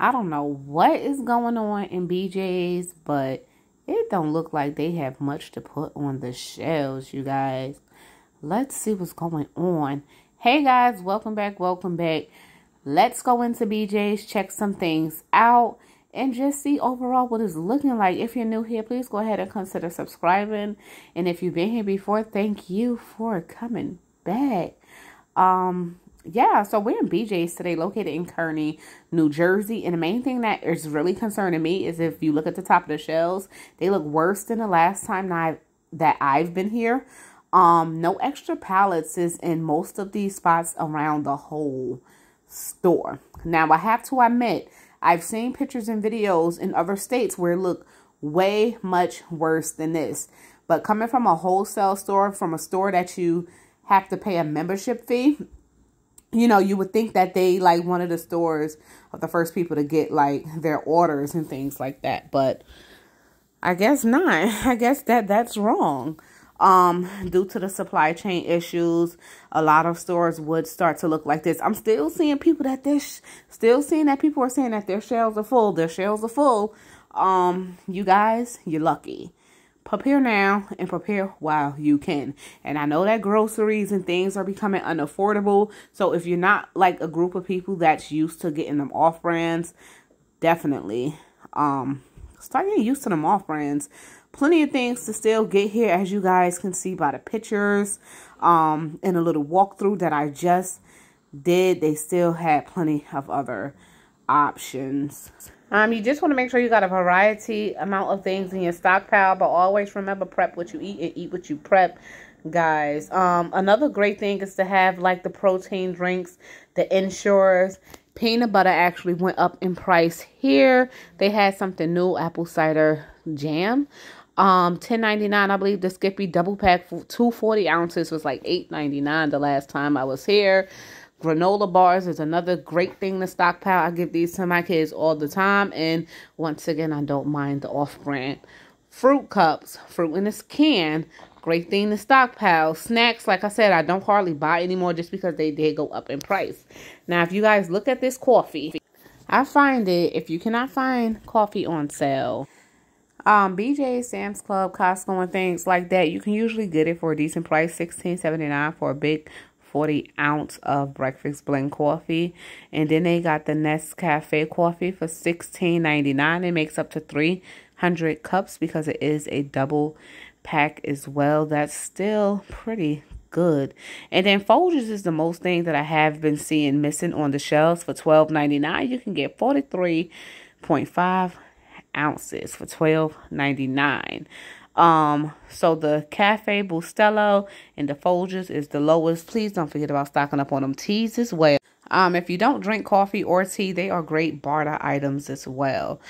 I don't know what is going on in BJ's, but it don't look like they have much to put on the shelves, you guys. Let's see what's going on. Hey guys, welcome back, welcome back. Let's go into BJ's, check some things out, and just see overall what it's looking like. If you're new here, please go ahead and consider subscribing. And if you've been here before, thank you for coming back. Yeah, so we're in BJ's today, located in Kearney, New Jersey. And the main thing that is really concerning me is if you look at the top of the shelves, they look worse than the last time that I've been here. No extra pallets is in most of these spots around the whole store. Now, I have to admit, I've seen pictures and videos in other states where it look way much worse than this. But coming from a wholesale store, from a store that you have to pay a membership fee, you know, you would think that they like one of the stores of the first people to get like their orders and things like that. But I guess not. I guess that's wrong. Due to the supply chain issues, a lot of stores would start to look like this. I'm still seeing people that people are saying that their shelves are full. Their shelves are full. You guys, you're lucky. Prepare now and prepare while you can. And I know that groceries and things are becoming unaffordable. So if you're not like a group of people that's used to getting them off brands, definitely start getting used to them off brands. Plenty of things to still get here, as you guys can see by the pictures. In a little walkthrough that I just did, they still had plenty of other options. You just want to make sure you got a variety amount of things in your stockpile, but always remember, prep what you eat and eat what you prep, guys. Another great thing is to have like the protein drinks, the Ensures. Peanut butter actually went up in price here. They had something new, apple cider jam. $10.99, I believe. The Skippy double pack for 240 ounces was like $8.99 the last time I was here. Granola bars is another great thing to stockpile. I give these to my kids all the time. And once again, I don't mind the off-brand. Fruit cups, fruit in this can, great thing to stockpile. Snacks, like I said, I don't hardly buy anymore just because they did go up in price. Now, if you guys look at this coffee, I find it, if you cannot find coffee on sale, BJ, Sam's Club, Costco, and things like that, you can usually get it for a decent price, $16.79 for a big 40 ounce of breakfast blend coffee. And then they got the Nescafe coffee for $16.99. It makes up to 300 cups because it is a double pack as well. That's still pretty good. And then Folgers is the most thing that I have been seeing missing on the shelves. For $12.99, you can get 43.5 ounces for $12.99. So the Cafe Bustelo and the Folgers is the lowest. Please don't forget about stocking up on them teas as well. If you don't drink coffee or tea, they are great barter items as well.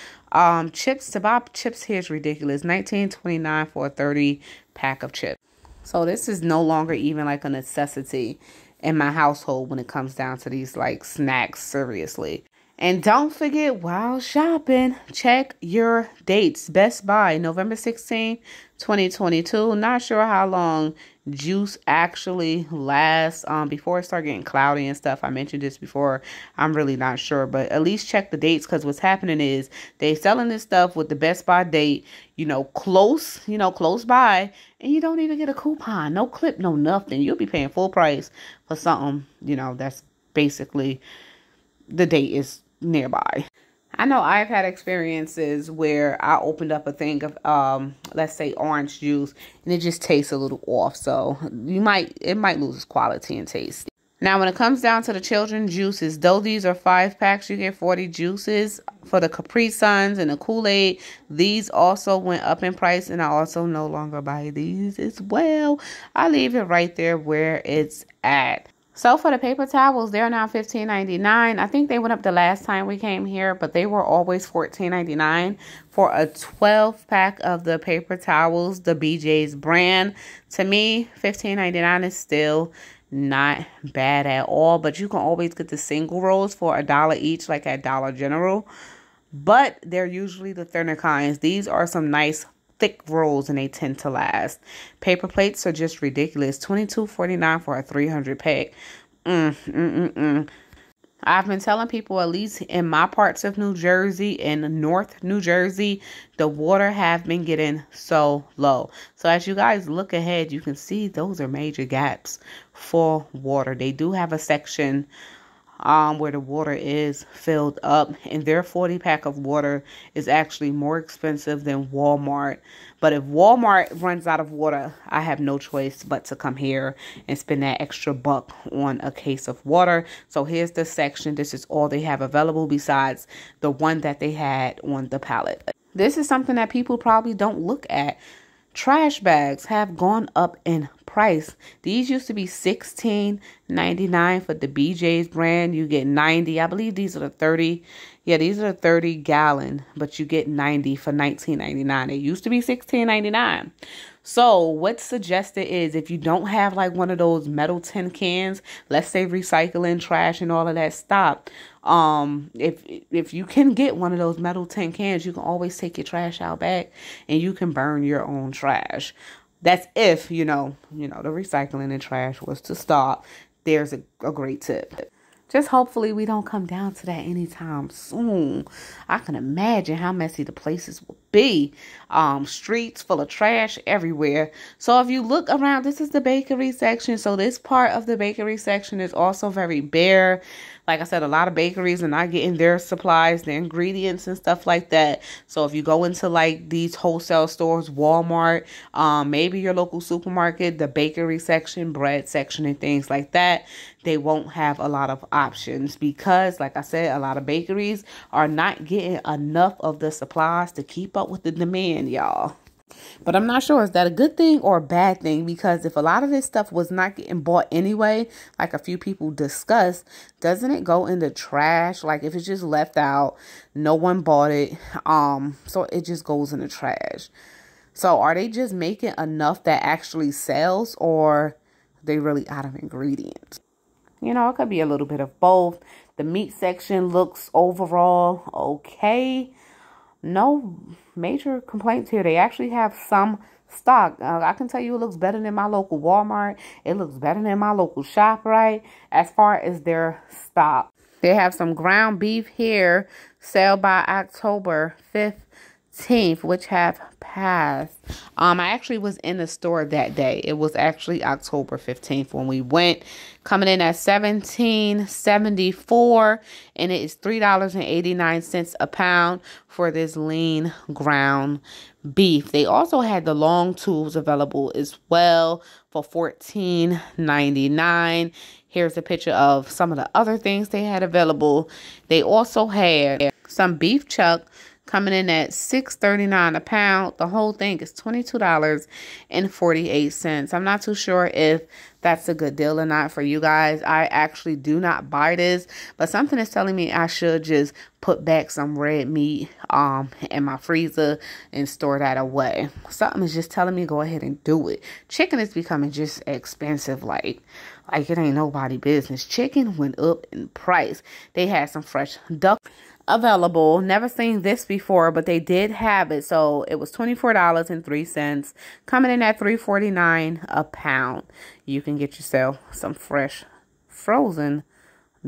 Chips, to buy chips here is ridiculous. $19.29 for a 30 pack of chips. So this is no longer even like a necessity in my household when it comes down to these like snacks, seriously. And don't forget, while shopping, check your dates. Best Buy, November 16, 2022. Not sure how long juice actually lasts before it starts getting cloudy and stuff. I mentioned this before. I'm really not sure, but at least check the dates, because what's happening is they selling this stuff with the Best Buy date, close by, and you don't even get a coupon, no clip, no nothing. You'll be paying full price for something, that's basically the date is nearby. I know I've had experiences where I opened up a thing of, let's say orange juice, and it just tastes a little off. So it might lose its quality and taste. Now, when it comes down to the children's juices, though these are 5 packs, you get 40 juices. For the Capri Suns and the Kool-Aid, these also went up in price, and I also no longer buy these as well. I leave it right there where it's at. So for the paper towels, they're now $15.99. I think they went up the last time we came here, but they were always $14.99 for a 12 pack of the paper towels, the BJ's brand. To me, $15.99 is still not bad at all, but you can always get the single rolls for $1 each, like at Dollar General. But they're usually the thinner kinds. These are some nice thick rolls, and they tend to last. Paper plates are just ridiculous. $22.49 for a 300 pack. I've been telling people, at least in my parts of New Jersey and North New Jersey, the water have been getting so low. So as you guys look ahead, you can see those are major gaps for water. They do have a section where the water is filled up, and their 40 pack of water is actually more expensive than Walmart. But if Walmart runs out of water, I have no choice but to come here and spend that extra buck on a case of water. So here's the section. This is all they have available besides the one that they had on the pallet. This is something that people probably don't look at. Trash bags have gone up in price. These used to be $16.99 for the BJ's brand. You get 90. I believe these are the 30. Yeah, these are the 30 gallon, but you get 90 for $19.99. It used to be $16.99. So what's suggested is, if you don't have like one of those metal tin cans, let's say recycling, trash, and all of that stuff, if you can get one of those metal tin cans, you can always take your trash out back and you can burn your own trash. That's if, the recycling and trash was to stop. There's a great tip. Just hopefully we don't come down to that anytime soon. I can imagine how messy the places will be. Streets full of trash everywhere. So if you look around, this is the bakery section. So this part of the bakery section is also very bare. Like I said, a lot of bakeries are not getting their supplies, their ingredients and stuff like that. So if you go into like these wholesale stores, Walmart, maybe your local supermarket, the bakery section, bread section, and things like that, they won't have a lot of options because, like I said, a lot of bakeries are not getting enough of the supplies to keep up with the demand, y'all. But I'm not sure, is that a good thing or a bad thing? Because if a lot of this stuff was not getting bought anyway, like a few people discussed, doesn't it go in the trash? Like if it's just left out, no one bought it, so it just goes in the trash. So are they just making enough that actually sells, or are they really out of ingredients? It could be a little bit of both. The meat section looks overall okay. No major complaints here. They actually have some stock. I can tell you it looks better than my local Walmart. It looks better than my local ShopRite as far as their stock. They have some ground beef here, sale by October 15th, which have passed. I actually was in the store that day. It was actually October 15th when we went. Coming in at $17.74, and it is $3.89 a pound for this lean ground beef. They also had the long tubes available as well for $14.99. Here's a picture of some of the other things they had available. They also had some beef chuck coming in at $6.39 a pound. The whole thing is $22.48. I'm not too sure if that's a good deal or not for you guys. I actually do not buy this, but something is telling me I should just put back some red meat in my freezer and store that away. Something is just telling me go ahead and do it. Chicken is becoming just expensive, like it ain't nobody business. Chicken went up in price. They had some fresh duck available. Never seen this before, but they did have it. So it was $24.03, coming in at $3.49 a pound. You can get yourself some fresh frozen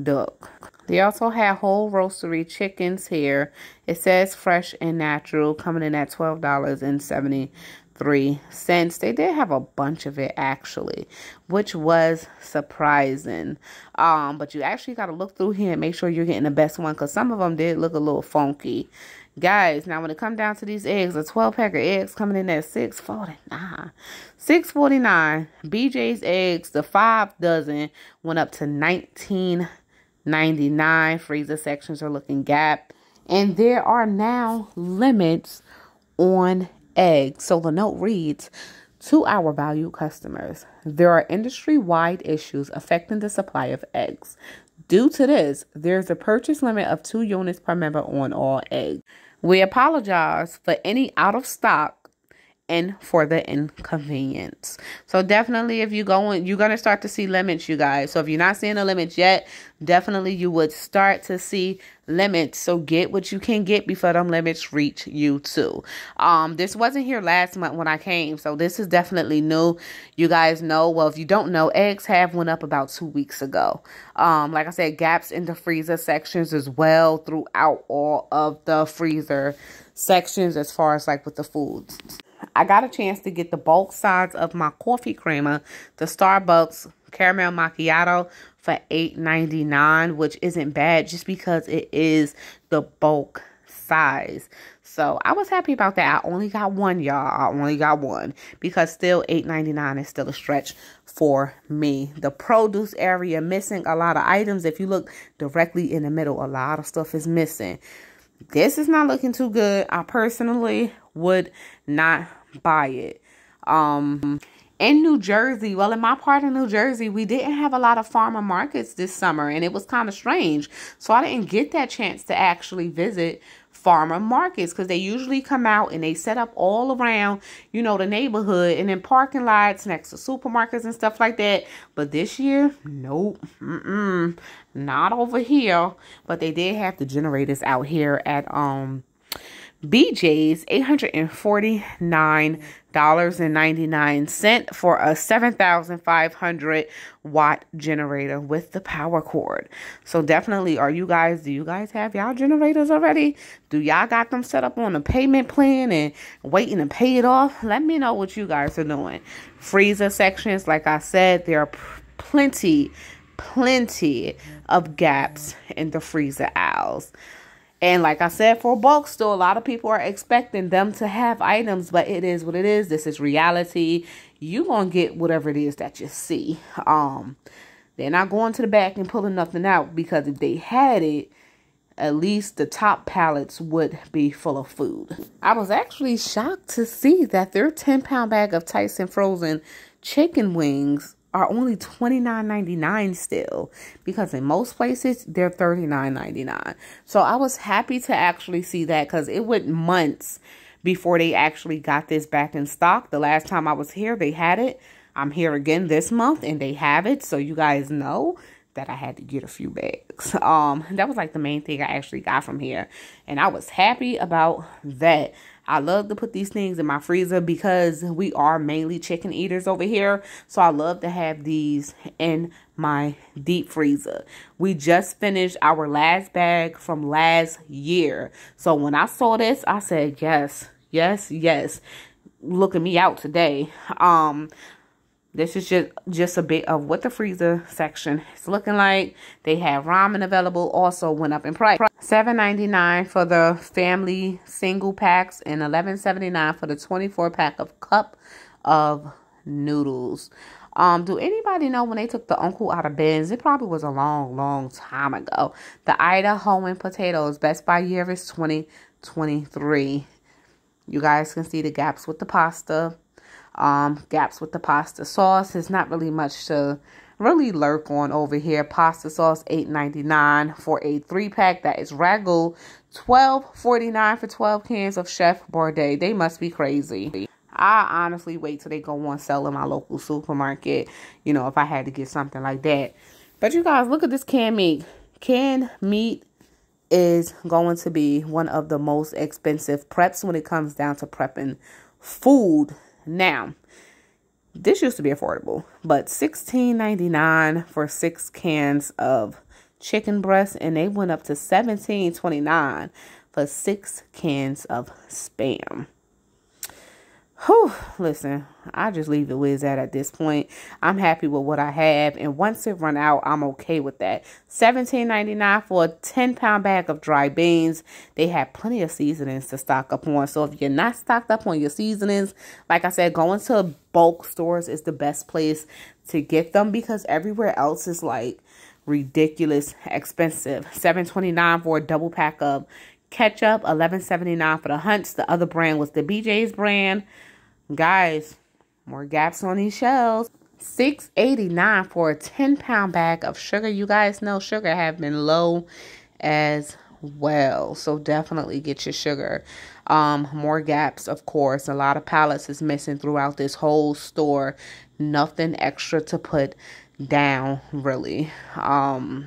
duck. They also have whole roastery chickens here. It says fresh and natural, coming in at $12.73. They did have a bunch of it actually, which was surprising. But you actually got to look through here and make sure you're getting the best one, because some of them did look a little funky. Guys, now when it comes down to these eggs, a 12-pack of eggs coming in at $6.49. $6.49. BJ's eggs, the 5 dozen, went up to $19.99. Freezer sections are looking gap. And there are now limits on eggs. So the note reads, to our valued customers, there are industry-wide issues affecting the supply of eggs. Due to this, there's a purchase limit of 2 units per member on all eggs. We apologize for any out of stock in for the inconvenience. So definitely, if you're going to start to see limits, you guys. So if you're not seeing the limits yet, definitely you would start to see limits. So get what you can get before them limits reach you too. This wasn't here last month when I came, so this is definitely new. You guys know, well, if you don't know, eggs have went up about 2 weeks ago. Like I said, gaps in the freezer sections as well throughout all of the freezer sections as far as like with the foods. I got a chance to get the bulk size of my coffee creamer, the Starbucks caramel macchiato, for $8.99, which isn't bad just because it is the bulk size. So I was happy about that. I only got one, y'all. I only got one because still $8.99 is still a stretch for me. The produce area missing a lot of items. If you look directly in the middle, a lot of stuff is missing. This is not looking too good. I personally would not buy it. In New Jersey, well, in my part of New Jersey, we didn't have a lot of farmer markets this summer, and it was kind of strange. So I didn't get that chance to actually visit farmer markets because they usually come out and they set up all around, you know, the neighborhood and in parking lots next to supermarkets and stuff like that. But this year, nope, not over here. But they did have the generators out here at BJ's, $849.99 for a 7,500 watt generator with the power cord. So definitely, do you guys have y'all generators already? Do y'all got them set up on a payment plan and waiting to pay it off? Let me know what you guys are doing. Freezer sections, like I said, there are plenty of gaps in the freezer aisles. And like I said, for a bulk store, a lot of people are expecting them to have items, but it is what it is. This is reality. You're going to get whatever it is that you see. They're not going to the back and pulling nothing out because if they had it, at least the top pallets would be full of food. I was actually shocked to see that their 10-pound bag of Tyson frozen chicken wings are only $29.99 still, because in most places they're $39.99. So I was happy to actually see that because it went months before they actually got this back in stock. The last time I was here, they had it. I'm here again this month and they have it. So you guys know that I had to get a few bags. That was like the main thing I actually got from here. And I was happy about that. I love to put these things in my freezer because we are mainly chicken eaters over here. So I love to have these in my deep freezer. We just finished our last bag from last year. So when I saw this, I said, yes, yes, yes. Look at me out today. This is just a bit of what the freezer section is looking like. They have ramen available. Also went up in price. $7.99 for the family single packs and $11.79 for the 24-pack of cup of noodles. Do anybody know when they took the uncle out of bins? It probably was a long time ago. The Idahoan potatoes, best by year is 2023. You guys can see the gaps with the pasta. Gaps with the pasta sauce. There's not really much to really lurk on over here. Pasta sauce, $8.99 for a 3-pack. That is ragu. $12.49 for 12 cans of Chef Boyardee. They must be crazy. I honestly wait till they go on sale in my local supermarket, you know, if I had to get something like that. But you guys, look at this canned meat. Canned meat is going to be one of the most expensive preps when it comes down to prepping food. Now, this used to be affordable, but $16.99 for 6 cans of chicken breast, and they went up to $17.29 for 6 cans of Spam. Whew, listen, I just leave the whiz at this point. I'm happy with what I have, and once it run out, I'm okay with that. $17.99 for a 10-pound bag of dry beans. They have plenty of seasonings to stock up on, so if you're not stocked up on your seasonings, like I said, going to bulk stores is the best place to get them because everywhere else is like ridiculous expensive. $7.29 for a double pack of ketchup, $11.79 for the Hunts. The other brand was the BJ's brand. Guys, more gaps on these shelves. $6.89 for a 10-pound bag of sugar. You guys know sugar have been low as well. So definitely get your sugar. More gaps, of course. A lot of pallets is missing throughout this whole store. Nothing extra to put down, really.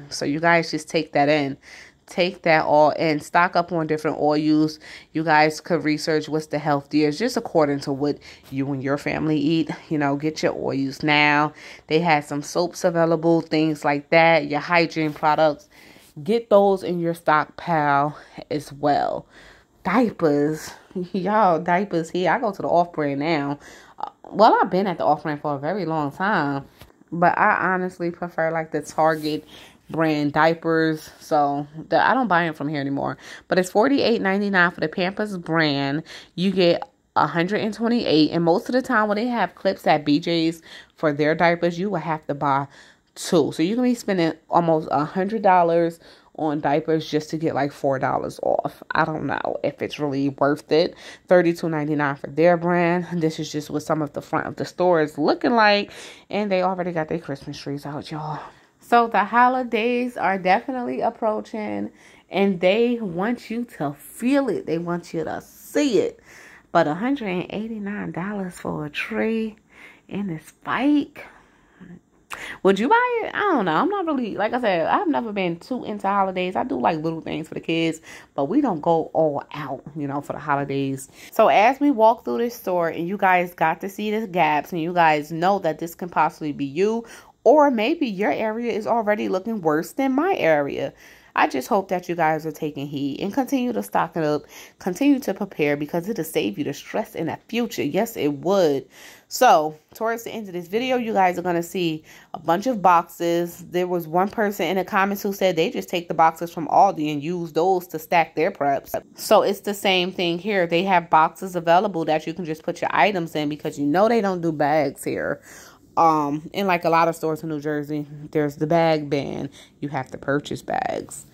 So you guys just take that in. Take that all in. Stock up on different oils. You guys could research what's the healthiest, just according to what you and your family eat. You know, get your oils now. They had some soaps available, things like that. Your hygiene products. Get those in your stockpile as well. Diapers. Y'all, diapers here. I go to the off-brand now. Well, I've been at the off-brand for a very long time. But I honestly prefer like the Target brand diapers. So I don't buy them from here anymore. But it's $48.99 for the Pampers brand. You get 128. And most of the time when they have clips at BJ's for their diapers, you will have to buy two. So you can be spending almost $100 on diapers just to get like $4 off. I don't know if it's really worth it. $32.99 for their brand. This is just what some of the front of the store is looking like. And they already got their Christmas trees out, y'all. So the holidays are definitely approaching. And they want you to feel it. They want you to see it. But $189 for a tree and this spike. Would you buy it? I don't know. I'm not really, like I said, I've never been too into holidays. I do like little things for the kids, but we don't go all out, you know, for the holidays. So as we walk through this store and you guys got to see the gaps and you guys know that this can possibly be you, or maybe your area is already looking worse than my area. I just hope that you guys are taking heed and continue to stock it up, continue to prepare because it'll save you the stress in the future. Yes, it would. So towards the end of this video, you guys are going to see a bunch of boxes. There was one person in the comments who said they just take the boxes from Aldi and use those to stack their preps. So it's the same thing here. They have boxes available that you can just put your items in because you know they don't do bags here. In like a lot of stores in New Jersey, there's the bag ban. You have to purchase bags.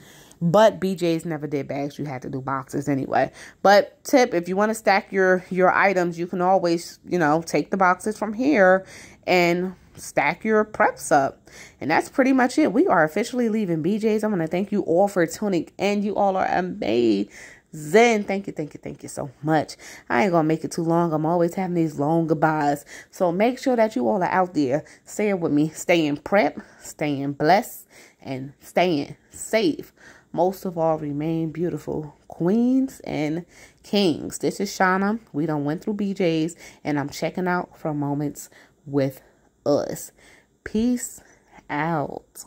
But BJ's never did bags. You had to do boxes anyway. But tip, if you want to stack your items, you can always, you know, take the boxes from here and stack your preps up. And that's pretty much it. We are officially leaving BJ's. I want to thank you all for tuning in. You all are amazing. Thank you so much. I ain't gonna make it too long. I'm always having these long goodbyes. So make sure that you all are out there staying with me, staying prep, staying blessed, and staying safe. Most of all, remain beautiful queens and kings. This is Shauna. We done went through BJ's and I'm checking out from Moments with Us. Peace out.